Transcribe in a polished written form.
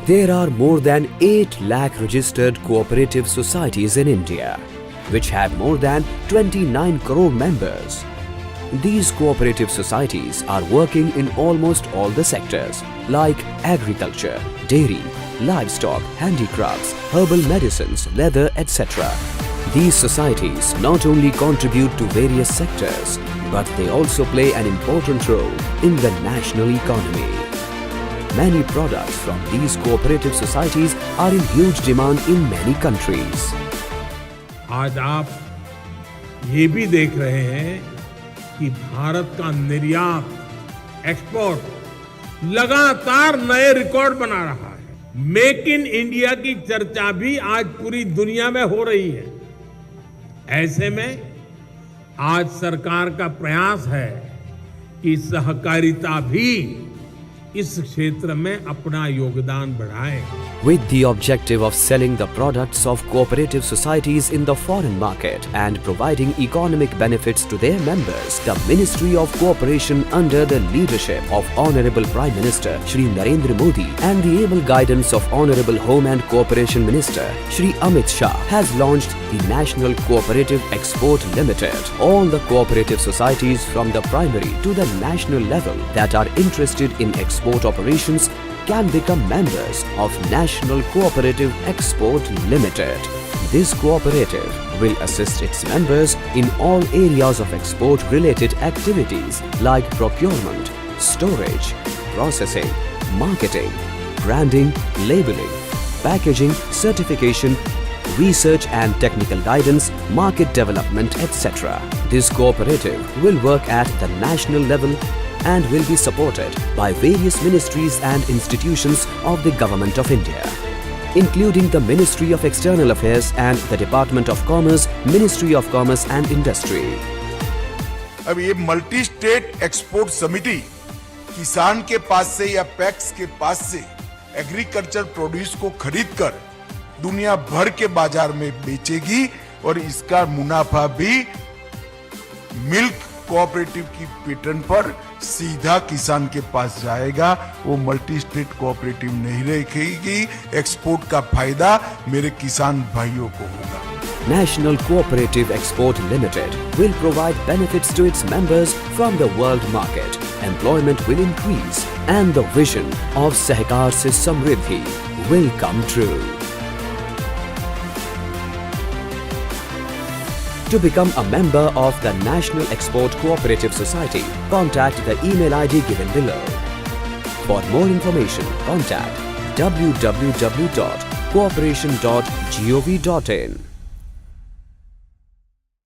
There are more than 8 lakh registered cooperative societies in India, which have more than 29 crore members. These cooperative societies are working in almost all the sectors like agriculture, dairy, livestock, handicrafts, herbal medicines, leather, etc. These societies not only contribute to various sectors, but they also play an important role in the national economy. Many products from these cooperative societies are in huge demand in many countries. आज आप ये भी देख रहे हैं कि भारत का निर्यात, एक्सपोर्ट लगातार नए रिकॉर्ड बना रहा है। मेक इन इंडिया की चर्चा भी आज पूरी दुनिया में हो रही है। ऐसे में आज सरकार का प्रयास है कि सहकारिता भी इस क्षेत्र में अपना योगदान बढ़ाए। With the objective of selling the products of cooperative societies in the foreign market and providing economic benefits to their members, the Ministry of Cooperation under the leadership of Honorable Prime Minister Shri Narendra Modi and the able guidance of Honorable Home and Cooperation Minister Shri Amit Shah has launched the National Cooperative Export Limited. All the cooperative societies from the primary to the national level that are interested in export operations can become members of National Cooperative Export Limited. This cooperative will assist its members in all areas of export-related activities like procurement, storage, processing, marketing, branding, labeling, packaging, certification, research and technical guidance, market development, etc. This cooperative will work at the national level and will be supported by various ministries and institutions of the Government of India, including the Ministry of External Affairs and the Department of Commerce, Ministry of Commerce and Industry. अब ये multi state export समिति किसान के पास से या PACS के पास से agriculture produce को खरीदकर दुनिया भर के बाजार में बेचेगी और इसका मुनाफा भी मिल्क कोऑपरेटिव की पैटर्न पर सीधा किसान के पास जाएगा। वो मल्टी स्टेट कोऑपरेटिव नहीं रखेगी। एक्सपोर्ट का फायदा मेरे किसान भाइयों को होगा। National Cooperative Export Limited will provide benefits to its members from the world market. Employment will increase and the vision of Sahkar se Samriddhi will come true. To become a member of the National Export Cooperative Society, contact the email ID given below. For more information, contact www.cooperation.gov.in.